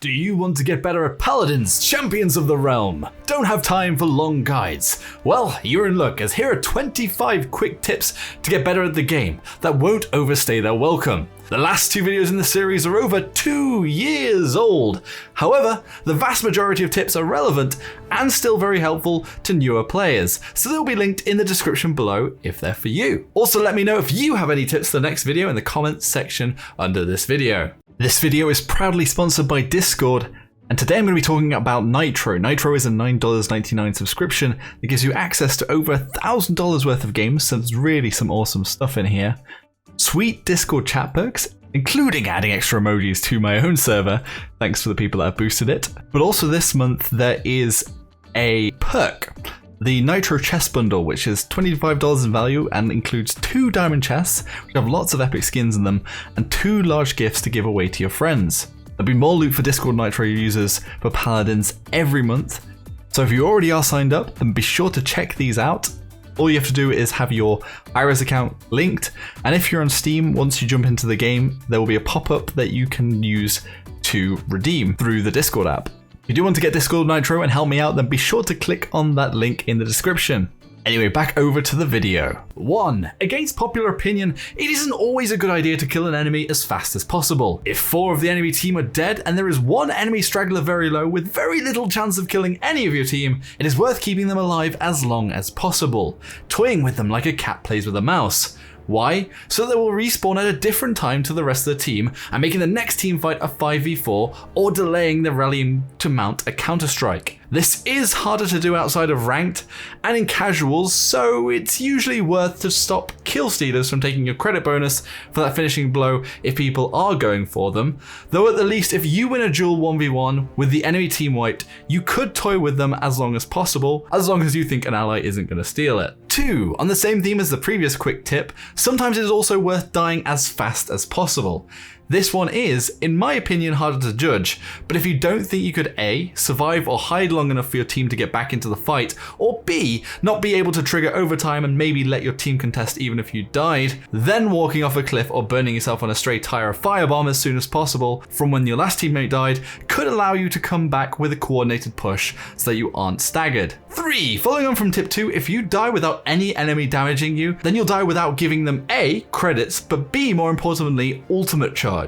Do you want to get better at Paladins, Champions of the Realm? Don't have time for long guides? Well, you're in luck, as here are 25 quick tips to get better at the game that won't overstay their welcome. The last 2 videos in the series are over 2 years old. However, the vast majority of tips are relevant and still very helpful to newer players, so they'll be linked in the description below if they're for you. Also, let me know if you have any tips for the next video in the comments section under this video. This video is proudly sponsored by Discord, and today I'm going to be talking about Nitro. Nitro is a $9.99 subscription that gives you access to over $1,000 worth of games, so there's really some awesome stuff in here. Sweet Discord chat perks, including adding extra emojis to my own server, thanks to the people that have boosted it. But also this month there is a perk, the Nitro chest bundle, which is $25 in value and includes 2 diamond chests, which have lots of epic skins in them, and 2 large gifts to give away to your friends. There'll be more loot for Discord Nitro users for Paladins every month, so if you already are signed up, then be sure to check these out. All you have to do is have your hi-rez account linked, and if you're on Steam, once you jump into the game, there will be a pop-up that you can use to redeem through the Discord app. If you do want to get Discord Nitro and help me out, then be sure to click on that link in the description. Anyway, back over to the video. 1. Against popular opinion, it isn't always a good idea to kill an enemy as fast as possible. If 4 of the enemy team are dead and there is 1 enemy straggler very low with very little chance of killing any of your team, it is worth keeping them alive as long as possible, toying with them like a cat plays with a mouse. Why? So they will respawn at a different time to the rest of the team and making the next team fight a 5v4 or delaying the rallying to mount a counter-strike. This is harder to do outside of ranked and in casuals, so it's usually worth to stop kill stealers from taking your credit bonus for that finishing blow if people are going for them. Though at the least, if you win a duel 1v1 with the enemy team wiped, you could toy with them as long as possible, as long as you think an ally isn't going to steal it. 2. On the same theme as the previous quick tip, sometimes it is also worth dying as fast as possible. This one is, in my opinion, harder to judge, but if you don't think you could A, survive or hide long enough for your team to get back into the fight, or B, not be able to trigger overtime and maybe let your team contest even if you died, then walking off a cliff or burning yourself on a stray tire of firebomb as soon as possible from when your last teammate died could allow you to come back with a coordinated push so that you aren't staggered. 3. Following on from tip 2, if you die without any enemy damaging you, then you'll die without giving them A, credits, but B, more importantly, ultimate charge.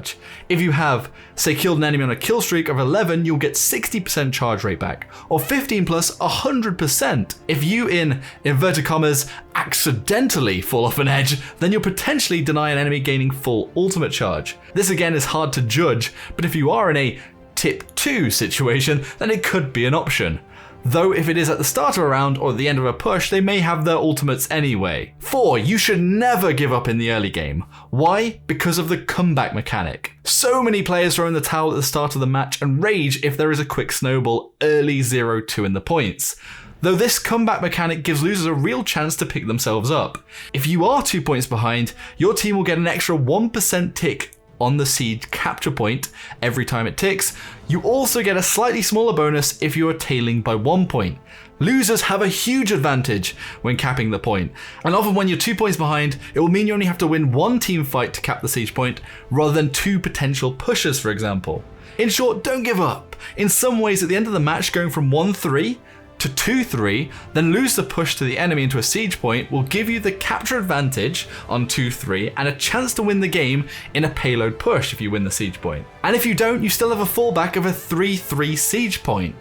If you have, say, killed an enemy on a kill streak of 11, you'll get 60% charge rate back, or 15 plus 100%. If you, in inverted commas, accidentally fall off an edge, then you'll potentially deny an enemy gaining full ultimate charge. This again is hard to judge, but if you are in a tip 2 situation, then it could be an option. Though if it is at the start of a round or at the end of a push, they may have their ultimates anyway. 4. You should never give up in the early game. Why? Because of the comeback mechanic. So many players throw in the towel at the start of the match and rage if there is a quick snowball early 0-2 in the points. Though this comeback mechanic gives losers a real chance to pick themselves up. If you are 2 points behind, your team will get an extra 1% tick on the siege capture point every time it ticks. You also get a slightly smaller bonus if you are tailing by 1 point. Losers have a huge advantage when capping the point, and often when you're 2 points behind, it will mean you only have to win 1 team fight to cap the siege point rather than 2 potential pushes, for example. In short, don't give up. In some ways, at the end of the match, going from 1-3 to 2-3, then lose the push to the enemy into a siege point will give you the capture advantage on 2-3 and a chance to win the game in a payload push if you win the siege point. And if you don't, you still have a fallback of a 3-3 siege point.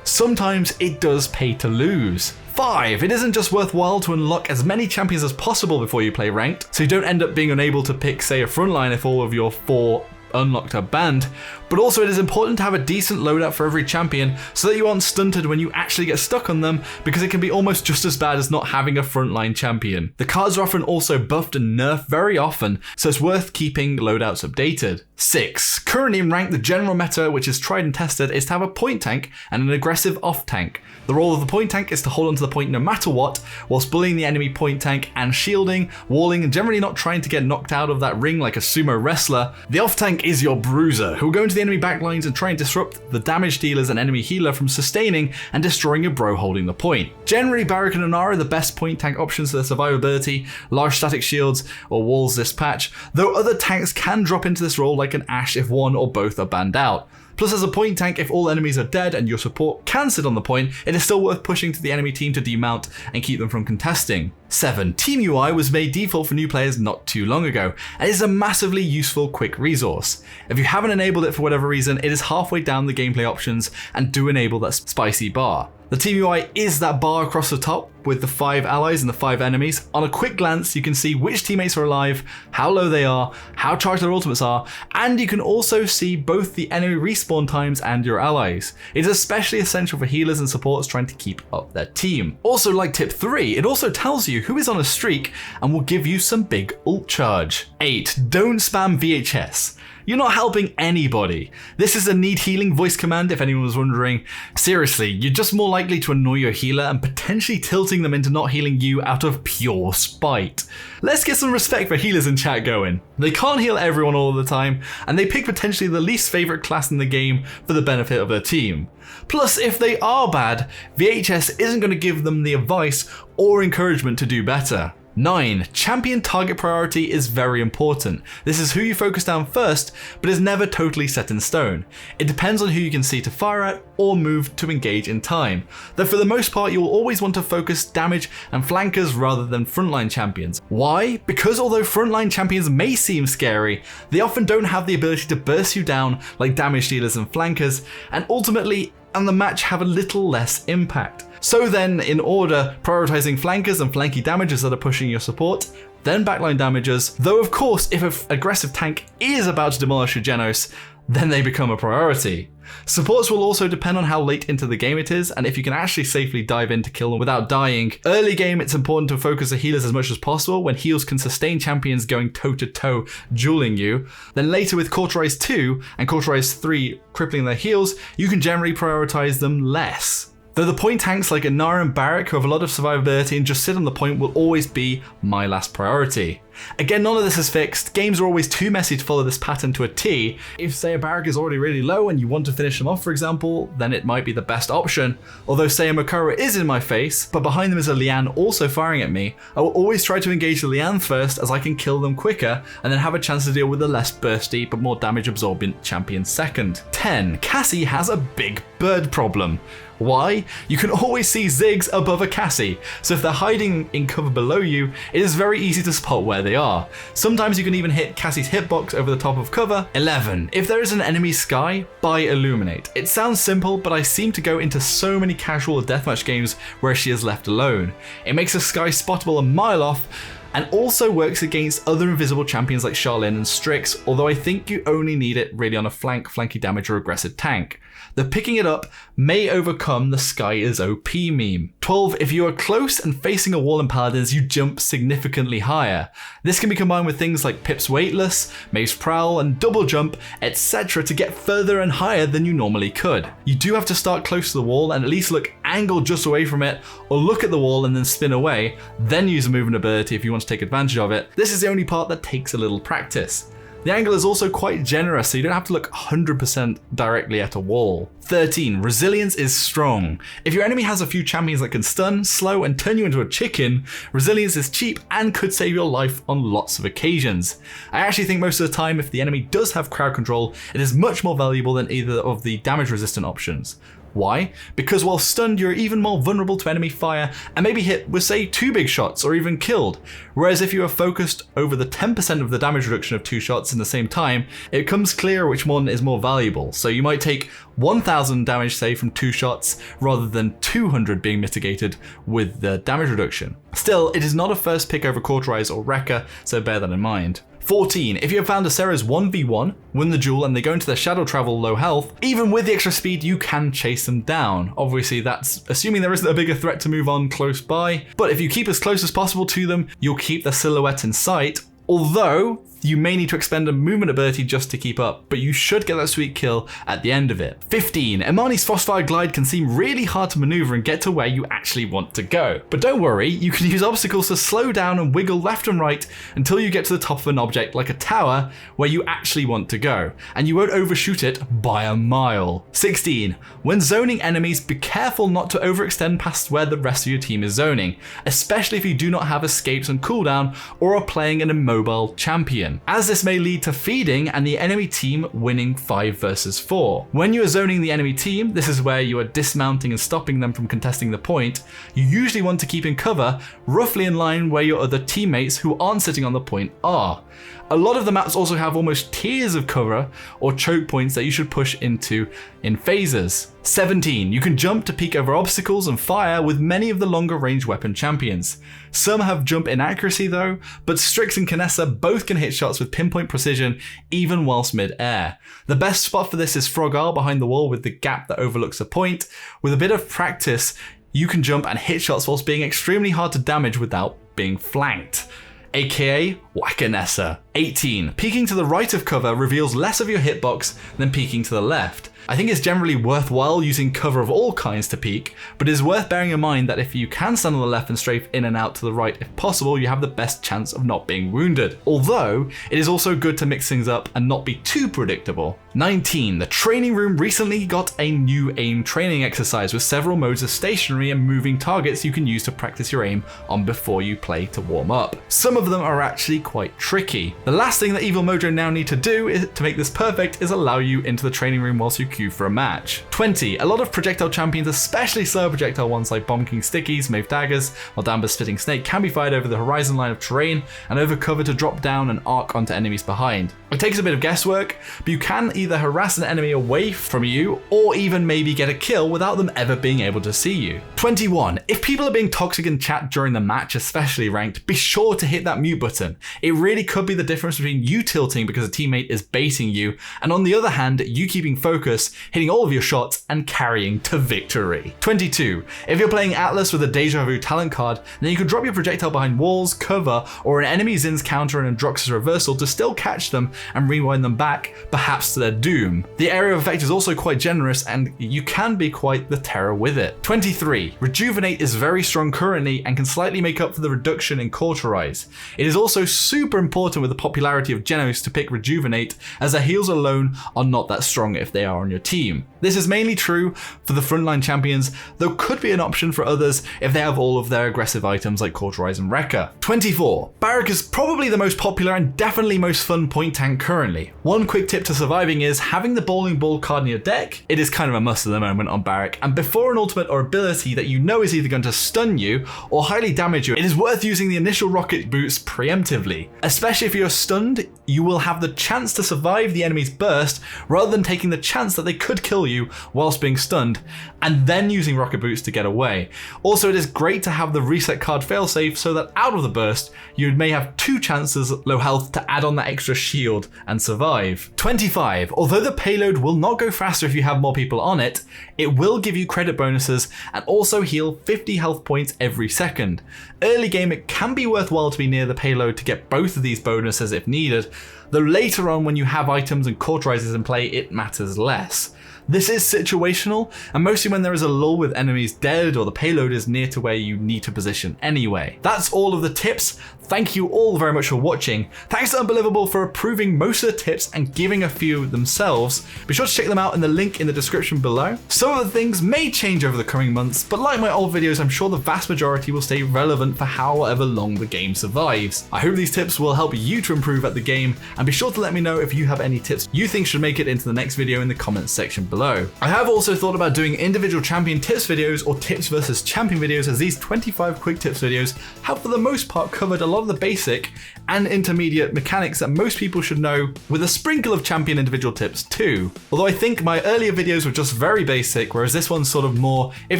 Sometimes it does pay to lose. 5. It isn't just worthwhile to unlock as many champions as possible before you play ranked, so you don't end up being unable to pick, say, a frontline if all of your 4 unlocked are banned, but also it is important to have a decent loadout for every champion so that you aren't stunted when you actually get stuck on them, because it can be almost just as bad as not having a frontline champion. The cards are often also buffed and nerfed very often, so it's worth keeping loadouts updated. 6. Currently in rank, the general meta, which is tried and tested, is to have a point tank and an aggressive off tank. The role of the point tank is to hold onto the point no matter what, whilst bullying the enemy point tank and shielding, walling, and generally not trying to get knocked out of that ring like a sumo wrestler. The off tank is your bruiser, who will go into the enemy backlines and try and disrupt the damage dealers and enemy healer from sustaining and destroying your bro holding the point. Generally, Barrack and Inara are the best point tank options for their survivability, large static shields, or walls this patch, though other tanks can drop into this role like an Ashe if one or both are banned out. Plus, as a point tank, if all enemies are dead and your support can sit on the point, it is still worth pushing to the enemy team to demount and keep them from contesting. 7. Team UI was made default for new players not too long ago, and is a massively useful quick resource. If you haven't enabled it for whatever reason, it is halfway down the gameplay options, and do enable that spicy bar. The team UI is that bar across the top with the 5 allies and the 5 enemies. On a quick glance, you can see which teammates are alive, how low they are, how charged their ultimates are, and you can also see both the enemy respawn times and your allies. It is especially essential for healers and supports trying to keep up their team. Also, like tip 3, it also tells you who is on a streak and will give you some big ult charge. 8. Don't spam VHS. You're not helping anybody. This is a need healing voice command if anyone was wondering. Seriously, you're just more likely to annoy your healer and potentially tilting them into not healing you out of pure spite. Let's get some respect for healers in chat going. They can't heal everyone all the time, and they pick potentially the least favourite class in the game for the benefit of their team. Plus, if they are bad, VHS isn't going to give them the advice or encouragement to do better. 9. Champion target priority is very important. This is who you focus down first, but is never totally set in stone. It depends on who you can see to fire at or move to engage in time, though for the most part you will always want to focus damage and flankers rather than frontline champions. Why? Because although frontline champions may seem scary, they often don't have the ability to burst you down like damage dealers and flankers, and ultimately on the match have a little less impact. So then, in order, prioritizing flankers and flanky damages that are pushing your support, then backline damages, though of course if an aggressive tank is about to demolish your Genos, then they become a priority. Supports will also depend on how late into the game it is and if you can actually safely dive in to kill them without dying. Early game, it's important to focus the healers as much as possible when heals can sustain champions going toe to toe dueling you. Then later with Cauterize 2 and Cauterize 3 crippling their heals, you can generally prioritize them less. Though the point tanks like Inara and Barrack who have a lot of survivability and just sit on the point will always be my last priority. Again, none of this is fixed. Games are always too messy to follow this pattern to a T. If say a Barrack is already really low and you want to finish them off for example, then it might be the best option. Although say a Makara is in my face, but behind them is a Lian also firing at me, I will always try to engage the Lian first as I can kill them quicker and then have a chance to deal with the less bursty but more damage absorbent champion second. 10. Cassie has a big bird problem. Why? You can always see Ziggs above a Cassie, so if they're hiding in cover below you, it is very easy to spot where they are. Sometimes you can even hit Cassie's hitbox over the top of cover. 11. If there is an enemy sky, buy Illuminate. It sounds simple, but I seem to go into so many casual deathmatch games where she is left alone. It makes a sky spottable a mile off, and also works against other invisible champions like Charlene and Strix, although I think you only need it really on a flanky damage or aggressive tank. The picking it up may overcome the sky is OP meme. 12. If you are close and facing a wall in Paladins, you jump significantly higher. This can be combined with things like Pip's Weightless, Maeve's Prowl, and Double Jump, etc. to get further and higher than you normally could. You do have to start close to the wall and at least look angled just away from it, or look at the wall and then spin away, then use a movement ability if you want to take advantage of it. This is the only part that takes a little practice. The angle is also quite generous, so you don't have to look 100% directly at a wall. 13. Resilience is strong. If your enemy has a few champions that can stun, slow, and turn you into a chicken, resilience is cheap and could save your life on lots of occasions. I actually think most of the time, if the enemy does have crowd control, it is much more valuable than either of the damage resistant options. Why? Because while stunned, you're even more vulnerable to enemy fire and maybe hit with say 2 big shots or even killed. Whereas if you are focused over the 10% of the damage reduction of 2 shots in the same time, it becomes clear which one is more valuable. So you might take 1000 damage say from 2 shots rather than 200 being mitigated with the damage reduction. Still, it is not a first pick over Cauterize or Wrecker, so bear that in mind. 14. If you have found a Sera's 1v1, win the duel and they go into their shadow travel low health, even with the extra speed you can chase them down. Obviously that's assuming there isn't a bigger threat to move on close by, but if you keep as close as possible to them, you'll keep their silhouette in sight, although you may need to expend a movement ability just to keep up, but you should get that sweet kill at the end of it. 15. Imani's Frostfire Glide can seem really hard to maneuver and get to where you actually want to go. But don't worry, you can use obstacles to slow down and wiggle left and right until you get to the top of an object like a tower where you actually want to go, and you won't overshoot it by a mile. 16. When zoning enemies, be careful not to overextend past where the rest of your team is zoning, especially if you do not have escapes on cooldown or are playing an immobile champion. champion, as this may lead to feeding and the enemy team winning 5 versus 4. When you are zoning the enemy team, this is where you are dismounting and stopping them from contesting the point. You usually want to keep in cover, roughly in line where your other teammates who aren't sitting on the point are. A lot of the maps also have almost tiers of cover or choke points that you should push into in phases. 17. You can jump to peek over obstacles and fire with many of the longer range weapon champions. Some have jump inaccuracy though, but Strix and Kinessa both can hit shots with pinpoint precision even whilst mid-air. The best spot for this is Frog Isle behind the wall with the gap that overlooks a point. With a bit of practice, you can jump and hit shots whilst being extremely hard to damage without being flanked. AKA Wackanessa. 18. Peeking to the right of cover reveals less of your hitbox than peeking to the left. I think it's generally worthwhile using cover of all kinds to peek, but it is worth bearing in mind that if you can stand on the left and strafe in and out to the right if possible, you have the best chance of not being wounded. Although, it is also good to mix things up and not be too predictable. 19. The training room recently got a new aim training exercise with several modes of stationary and moving targets you can use to practice your aim on before you play to warm up. Some of them are actually quite tricky. The last thing that Evil Mojo now need to do to make this perfect is allow you into the training room whilst you queue for a match. 20. A lot of projectile champions, especially slower projectile ones like Bomb King Stickies, Mave Daggers, or Danber's Spitting Snake, can be fired over the horizon line of terrain and over cover to drop down and arc onto enemies behind. It takes a bit of guesswork, but you can either harass an enemy away from you or even maybe get a kill without them ever being able to see you. 21. If people are being toxic in chat during the match, especially ranked, be sure to hit that mute button. It really could be the difference between you tilting because a teammate is baiting you, and on the other hand, you keeping focus, hitting all of your shots, and carrying to victory. 22. If you're playing Atlas with a Deja Vu talent card, then you can drop your projectile behind walls, cover, or an enemy Zin's counter and Androx's reversal to still catch them and rewind them back, perhaps to their doom. The area of effect is also quite generous and you can be quite the terror with it. 23. Rejuvenate is very strong currently and can slightly make up for the reduction in Cauterize. It is also super important with the popularity of Genos to pick Rejuvenate, as their heals alone are not that strong if they are on your team. This is mainly true for the frontline champions, though could be an option for others if they have all of their aggressive items like Cauterize and Wrecker. 24. Barrack is probably the most popular and definitely most fun point tank currently. One quick tip to surviving is having the Bowling Ball card in your deck. It is kind of a must at the moment on Barrack, and before an ultimate or ability that you know is either going to stun you or highly damage you, it is worth using the initial rocket boots preemptively. Especially if you're stunned, you will have the chance to survive the enemy's burst rather than taking the chance that they could kill you whilst being stunned and then using rocket boots to get away. Also, it is great to have the reset card failsafe so that out of the burst, you may have 2 chances at low health to add on that extra shield and survive. 25. Although the payload will not go faster if you have more people on it, it will give you credit bonuses and also heal 50 health points every second. Early game, it can be worthwhile to be near the payload to get both of these bonuses if needed, though later on when you have items and cauterizes in play, it matters less. This is situational, and mostly when there is a lull with enemies dead or the payload is near to where you need to position anyway. That's all of the tips. Thank you all very much for watching. Thanks to Unbelievable for approving most of the tips and giving a few themselves. Be sure to check them out in the link in the description below. Some of the things may change over the coming months, but like my old videos, I'm sure the vast majority will stay relevant for however long the game survives. I hope these tips will help you to improve at the game, and be sure to let me know if you have any tips you think should make it into the next video in the comments section below. I have also thought about doing individual champion tips videos or tips versus champion videos, as these 25 quick tips videos have for the most part covered a lot of the basic and intermediate mechanics that most people should know, with a sprinkle of champion individual tips too. Although I think my earlier videos were just very basic, whereas this one's sort of more if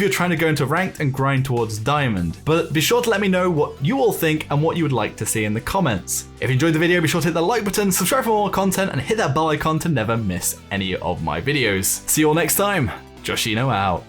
you're trying to go into ranked and grind towards diamond. But be sure to let me know what you all think and what you would like to see in the comments. If you enjoyed the video, be sure to hit that like button, subscribe for more content, and hit that bell icon to never miss any of my videos. See you all next time. Joshino out.